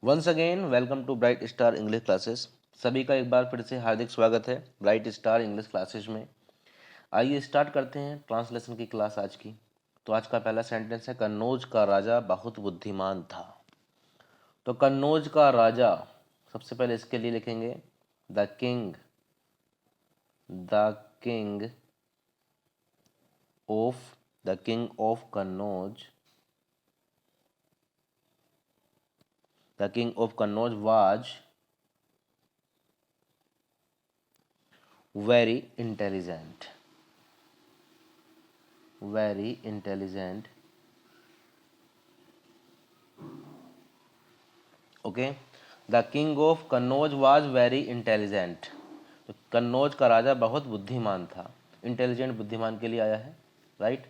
Once again welcome to Bright Star English classes. सभी का एक बार फिर से हार्दिक स्वागत है ब्राइट स्टार इंग्लिश क्लासेस में। आइए स्टार्ट करते हैं ट्रांसलेशन की क्लास आज की। तो आज का पहला सेंटेंस है, कन्नौज का राजा बहुत बुद्धिमान था। तो कन्नौज का राजा, सबसे पहले इसके लिए लिखेंगे the king of Kannauj. The king of Kannauj was very intelligent. Okay. The king of Kannauj was very intelligent. तो कन्नौज का राजा बहुत बुद्धिमान था। इंटेलिजेंट बुद्धिमान के लिए आया है, राइट।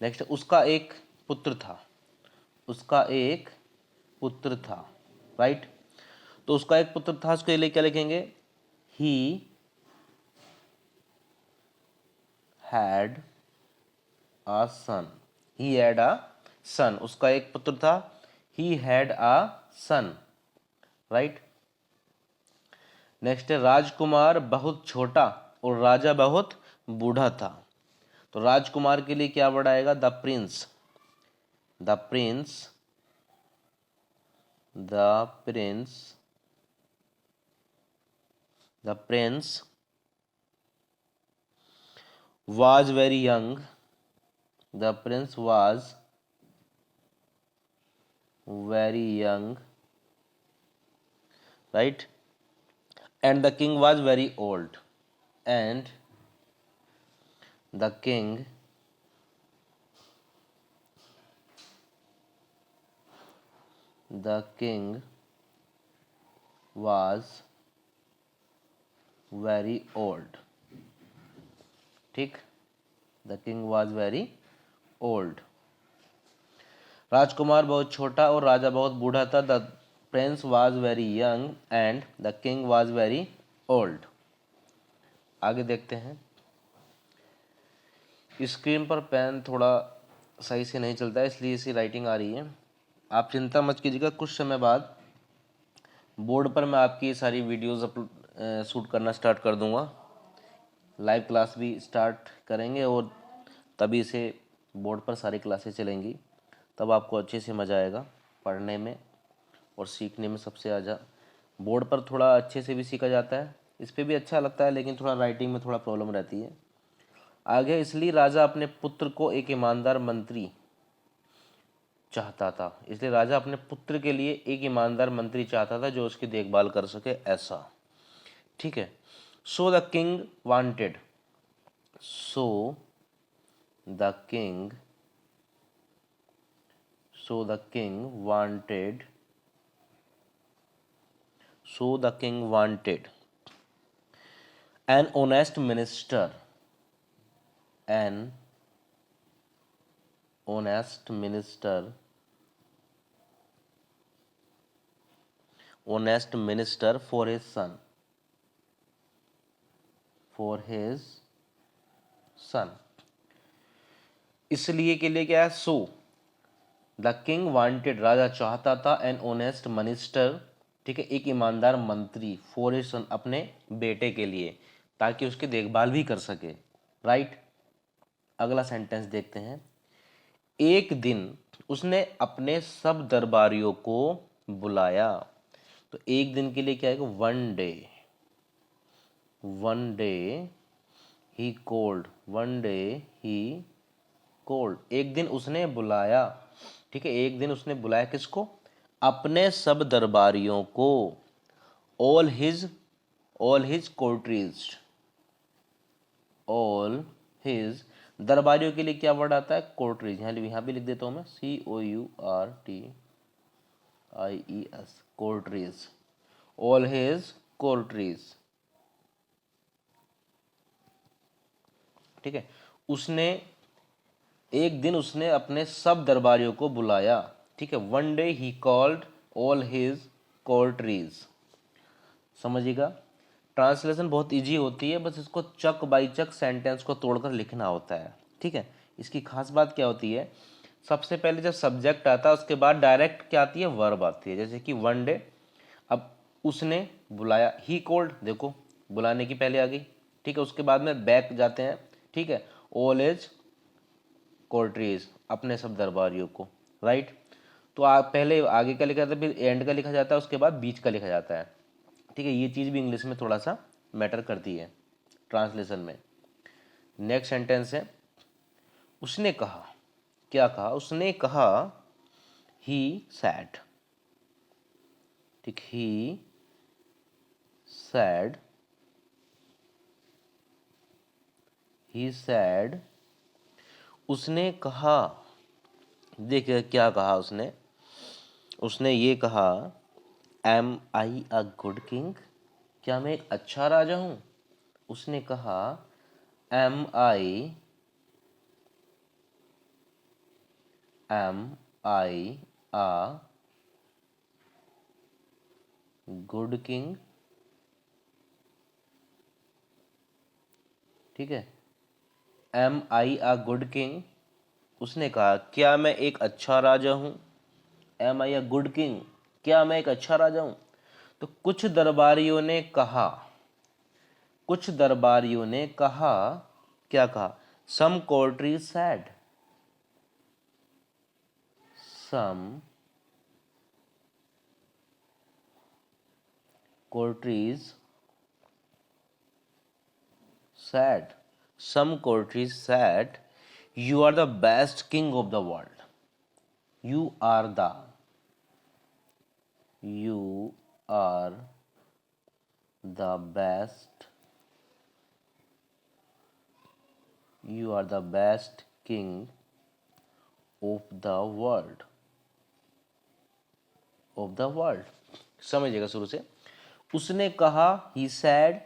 नेक्स्ट, उसका एक पुत्र था, राइट। तो उसका एक पुत्र था, उसके लिए क्या लिखेंगे? He had a son. उसका एक पुत्र था, he had a son, right. Next है, राजकुमार बहुत छोटा और राजा बहुत बूढ़ा था। तो राजकुमार के लिए क्या वर्ड आएगा? The Prince was very young. The prince was very young, right? And the king was very old. And the king was very old. ठीक, the king was very old. राजकुमार बहुत छोटा और राजा बहुत बूढ़ा था। The prince was very young and the king was very old. आगे देखते हैं। स्क्रीन पर पेन थोड़ा सही से नहीं चलता है, इसलिए इसी राइटिंग आ रही है। आप चिंता मत कीजिएगा, कुछ समय बाद बोर्ड पर मैं आपकी सारी वीडियोस शूट करना स्टार्ट कर दूंगा। लाइव क्लास भी स्टार्ट करेंगे और तभी से बोर्ड पर सारी क्लासेस चलेंगी। तब आपको अच्छे से मज़ा आएगा पढ़ने में और सीखने में। सबसे ज़्यादा बोर्ड पर थोड़ा अच्छे से भी सीखा जाता है, इस पर भी अच्छा लगता है, लेकिन थोड़ा राइटिंग में थोड़ा प्रॉब्लम रहती है। आगे, इसलिए राजा अपने पुत्र को एक ईमानदार मंत्री चाहता था। इसलिए राजा अपने पुत्र के लिए एक ईमानदार मंत्री चाहता था जो उसकी देखभाल कर सके, ऐसा। ठीक है। सो the king wanted an honest minister for his son। इसलिए के लिए क्या है? सो द किंग वांटेड, राजा चाहता था, एन ऑनेस्ट मिनिस्टर, ठीक है, एक ईमानदार मंत्री, फॉर हिज सन, अपने बेटे के लिए, ताकि उसकी देखभाल भी कर सके, राइट। अगला सेंटेंस देखते हैं। एक दिन उसने अपने सब दरबारियों को बुलाया। तो एक दिन के लिए क्या है? वन डे ही कोल्ड। एक दिन उसने बुलाया, ठीक है, एक दिन उसने बुलाया किसको? अपने सब दरबारियों को। ऑल हिज दरबारियों के लिए क्या वर्ड आता है? कोर्टरीज। यहाँ भी लिख देता हूं मैं, COURTIES, कोर्टरीज। ऑल हिज कोर्टरीज, ठीक है। एक दिन उसने अपने सब दरबारियों को बुलाया, ठीक है। One day he called all his courtiers. समझिएगा, ट्रांसलेशन बहुत इजी होती है, बस इसको चक बाई चक सेंटेंस को तोड़कर लिखना होता है, ठीक है। इसकी खास बात क्या होती है? सबसे पहले जब सब्जेक्ट आता है उसके बाद डायरेक्ट क्या आती है, वर्ब आती है। जैसे कि वन डे, अब उसने बुलाया, ही कॉल्ड, देखो बुलाने की पहले आ गई, ठीक है। उसके बाद में बैक जाते हैं, ठीक है, ऑल एज कोर्ट्रीज, अपने सब दरबारियों को, राइट। तो आप पहले आगे का लिखा जाता है, फिर एंड का लिखा जाता है, उसके बाद बीच का लिखा जाता है, ठीक है। ये चीज़ भी इंग्लिश में थोड़ा सा मैटर करती है ट्रांसलेशन में। नेक्स्ट सेंटेंस है, उसने कहा, क्या कहा, उसने कहा, ही सैड, ठीक, ही सैड, ही सैड, उसने कहा, देखिए क्या कहा उसने, उसने ये कहा, am I a good king, क्या मैं एक अच्छा राजा हूँ। उसने कहा, am I a good king, ठीक है, am I a good king. उसने कहा, क्या मैं एक अच्छा राजा हूँ, am I a good king, क्या मैं एक अच्छा राजा हूँ। तो कुछ दरबारियों ने कहा, कुछ दरबारियों ने कहा, क्या कहा, some courtiers said, some courtiers said, some courtiers said, you are the best king of the world, you are the, you are the best, you are the best king of the world, of the world। समझिएगा शुरू से। उसने कहा, he said,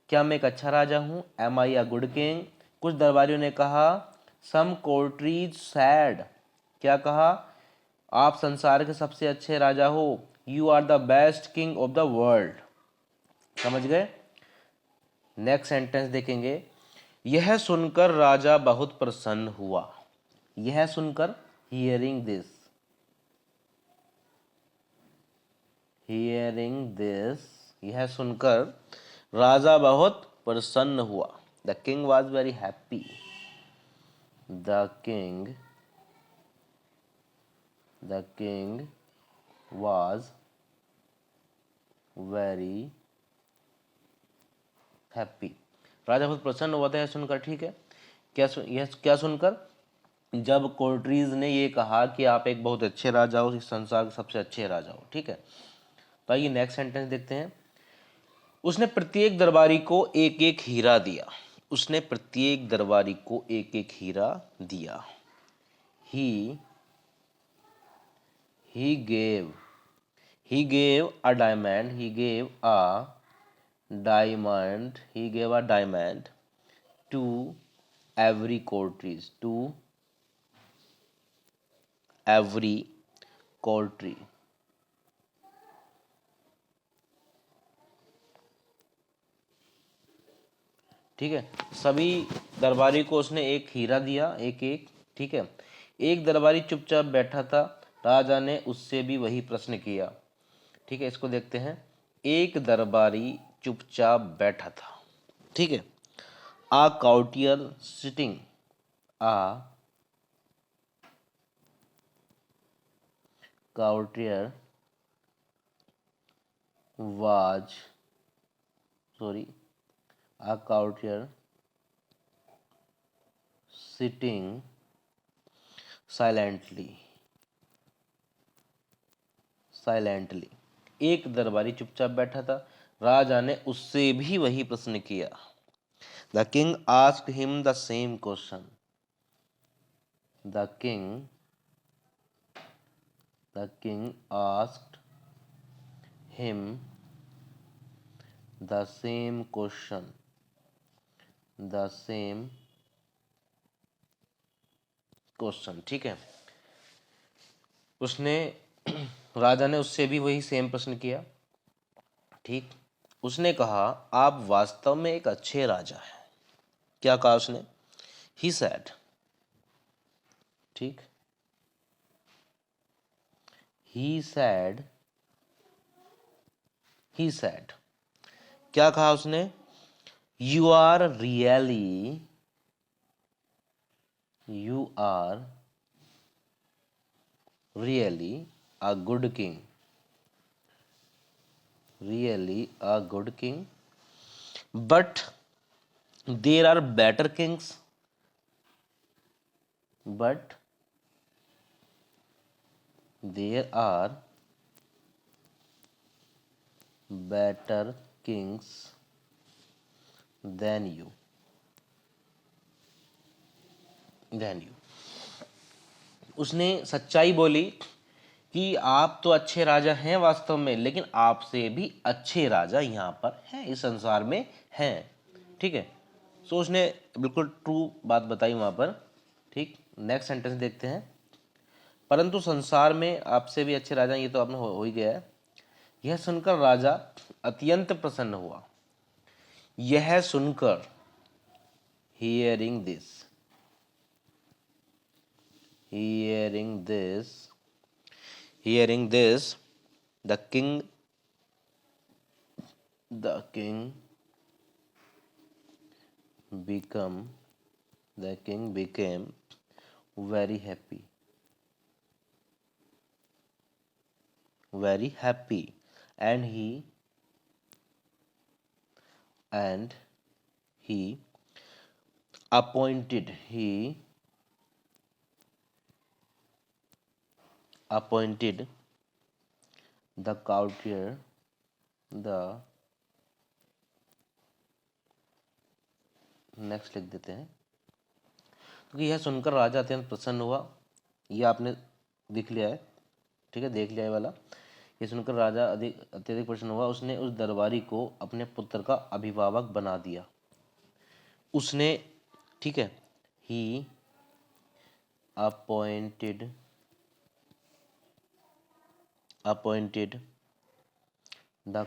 क्या मैं एक अच्छा राजा हूँ, am I a good king। कुछ दरबारियों ने कहा, some courtiers said, क्या कहा, आप संसार के सबसे अच्छे राजा हो, you are the best king of the world। समझ गए। नेक्स्ट सेंटेंस देखेंगे, यह सुनकर राजा बहुत प्रसन्न हुआ, यह सुनकर, हियरिंग दिस, हियरिंग दिस, यह सुनकर राजा बहुत प्रसन्न हुआ। The king was very happy, the king, the king was very happy, राजा बहुत प्रसन्न हुआ था यह सुनकर, ठीक है। यह क्या सुनकर, जब कोर्ट्रीज ने ये कहा कि आप एक बहुत अच्छे राजा हो, इस संसार के सबसे अच्छे राजा हो, ठीक है। तो आइए नेक्स्ट सेंटेंस देखते हैं, उसने प्रत्येक दरबारी को एक एक हीरा दिया, उसने प्रत्येक दरबारी को एक एक हीरा दिया। ही gave, he gave a diamond, he gave a diamond, he gave a diamond to every courtier, to every courtier, ठीक है। सभी दरबारी को उसने एक हीरा दिया, एक एक, ठीक है। एक दरबारी चुपचाप बैठा था, राजा ने उससे भी वही प्रश्न किया, ठीक है। इसको देखते हैं, एक दरबारी चुपचाप बैठा था, ठीक है। A courtier sitting, a courtier was, sorry, a courtier sitting silently, silently, एक दरबारी चुपचाप बैठा था, राजा ने उससे भी वही प्रश्न किया। The king asked him the same question, the king asked him the same question, the same question, ठीक है। उसने राजा ने उससे भी वही सेम प्रश्न किया, ठीक। उसने कहा, आप वास्तव में एक अच्छे राजा हैं, क्या कहा उसने, ही सैड, ठीक। he said, क्या कहा उसने? you are really a good king, but there are better kings, than you. उसने सच्चाई बोली कि आप तो अच्छे राजा हैं वास्तव में, लेकिन आपसे भी अच्छे राजा यहाँ पर हैं, इस संसार में हैं। ठीक है, सो उसने बिल्कुल ट्रू बात बताई वहाँ पर। ठीक, नेक्स्ट सेंटेंस देखते हैं। परंतु संसार में आपसे भी अच्छे राजा, ये तो आपने हो ही गया है। यह सुनकर राजा अत्यंत प्रसन्न हुआ। यह सुनकर, hearing this, the king became very happy, and he appointed the courtier, next लिख देते हैं। तो यह सुनकर राजा अत्यंत प्रसन्न हुआ, ये आपने लिख लिया है। ठीक है, देख लिया है वाला। ये सुनकर राजा अत्यधिक प्रसन्न हुआ। उसने उस दरबारी को अपने पुत्र का अभिभावक बना दिया। उसने, ठीक है, ही appointed the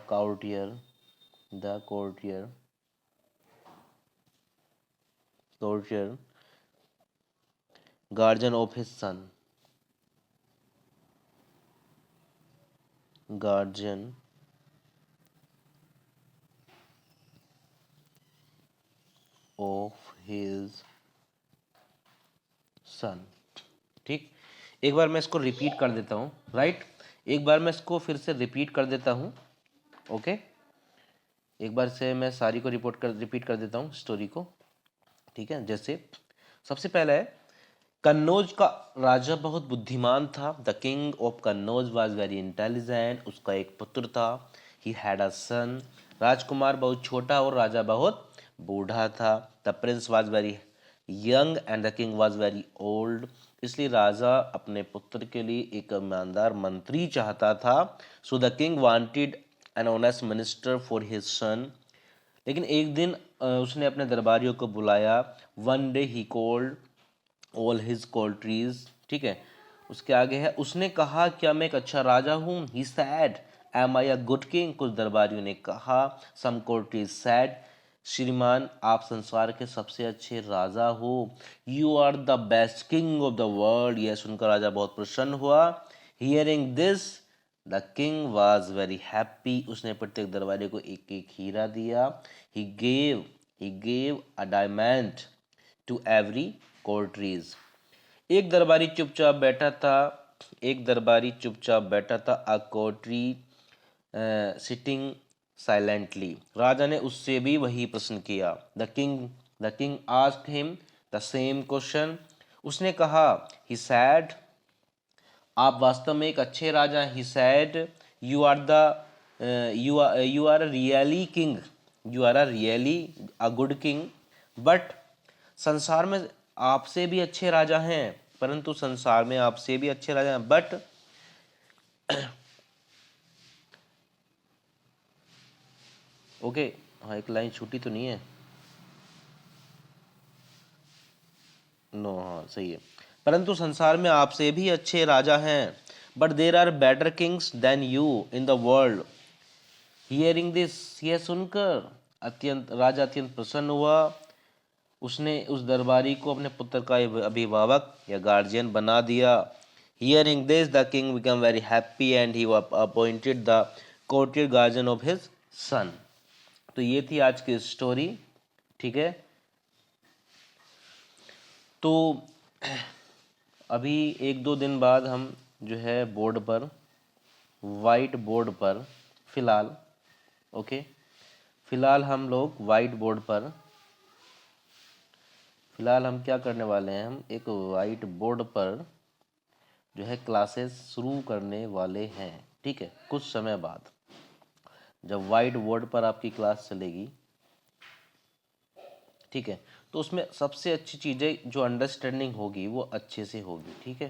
courtier guardian of his son, ठीक, एक बार मैं इसको रिपीट कर देता हूँ। राइट, एक बार मैं इसको फिर से रिपीट कर देता हूँ। ओके, एक बार से मैं सारी को रिपीट कर देता हूँ स्टोरी को। ठीक है, जैसे सबसे पहला है, कन्नौज का राजा बहुत बुद्धिमान था। The king of Kannauj was very intelligent. उसका एक पुत्र था। ही हैड अ सन। राजकुमार बहुत छोटा और राजा बहुत बूढ़ा था। The prince was very young and the king was very old. इसलिए राजा अपने पुत्र के लिए एक ईमानदार मंत्री चाहता था। So the king wanted an honest minister for his son. लेकिन एक दिन उसने अपने दरबारियों को बुलाया। One day he called all his courtiers. ठीक है, उसके आगे है, उसने कहा क्या मैं एक अच्छा राजा हूँ? He said am I a good king. कुछ दरबारियों ने कहा। सम कोर्टरीज सैड श्रीमान आप संसार के सबसे अच्छे राजा हो। You are the best king of the world. यह सुनकर राजा बहुत प्रसन्न हुआ। Hearing this the king was very happy. उसने प्रत्येक दरबारी को एक एक हीरा दिया। He gave a diamond to every courtiers. एक दरबारी चुपचाप बैठा था। अ कोर्टरी सिटिंग साइलेंटली। राजा ने उससे भी वही प्रश्न किया। The king asked him the same question. उसने कहा, ही सैड आप वास्तव में एक अच्छे राजा। He said you are really king, you are really a good king, but संसार में आपसे भी अच्छे राजा हैं, परंतु संसार में आपसे भी अच्छे राजा हैं, बट ओके, हाँ एक लाइन छूटी तो नहीं है। नो, हाँ सही है। परंतु संसार में आपसे भी अच्छे राजा हैं, but there are better kings than you in the world. Hearing this, यह सुनकर राजा अत्यंत प्रसन्न हुआ। उसने उस दरबारी को अपने पुत्र का अभिभावक या गार्जियन बना दिया। Hearing this, the king became very happy and he appointed the courtier guardian of his son. तो ये थी आज की स्टोरी, ठीक है। तो अभी 1-2 दिन बाद हम जो है बोर्ड पर, वाइट बोर्ड पर फिलहाल, ओके, फिलहाल हम लोग वाइट बोर्ड पर, फिलहाल हम क्या करने वाले हैं, हम एक वाइट बोर्ड पर जो है क्लासेस शुरू करने वाले हैं, ठीक है। कुछ समय बाद जब वाइट बोर्ड पर आपकी क्लास चलेगी, ठीक है, तो उसमें सबसे अच्छी चीज़ें जो अंडरस्टैंडिंग होगी वो अच्छे से होगी, ठीक है,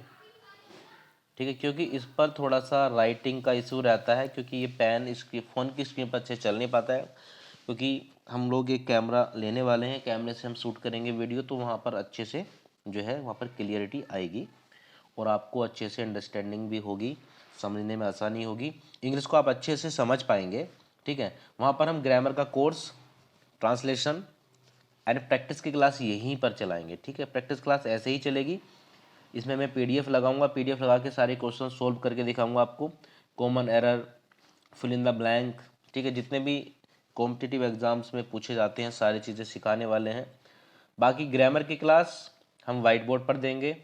ठीक है। क्योंकि इस पर थोड़ा सा राइटिंग का इशू रहता है, क्योंकि ये पेन इसकी फ़ोन की स्क्रीन पर अच्छे चल नहीं पाता है, क्योंकि हम लोग एक कैमरा लेने वाले हैं, कैमरे से हम शूट करेंगे वीडियो, तो वहाँ पर अच्छे से जो है वहाँ पर क्लियरिटी आएगी और आपको अच्छे से अंडरस्टैंडिंग भी होगी, समझने में आसानी होगी, इंग्लिश को आप अच्छे से समझ पाएंगे, ठीक है। वहाँ पर हम ग्रामर का कोर्स, ट्रांसलेशन एंड प्रैक्टिस की क्लास यहीं पर चलाएंगे, ठीक है। प्रैक्टिस क्लास ऐसे ही चलेगी, इसमें मैं पीडीएफ लगाऊंगा, पीडीएफ लगा के सारे क्वेश्चन सोल्व करके दिखाऊंगा आपको, common error, fill in the blank, ठीक है, जितने भी कॉम्पिटिटिव एग्जाम्स में पूछे जाते हैं सारी चीज़ें सिखाने वाले हैं। बाकी ग्रामर की क्लास हम वाइट बोर्ड पर देंगे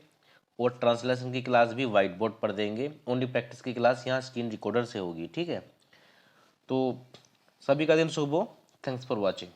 और ट्रांसलेशन की क्लास भी वाइट बोर्ड पर देंगे, ओनली प्रैक्टिस की क्लास यहाँ स्क्रीन रिकॉर्डर से होगी, ठीक है। तो सभी का दिन शुभ हो, थैंक्स फॉर वॉचिंग।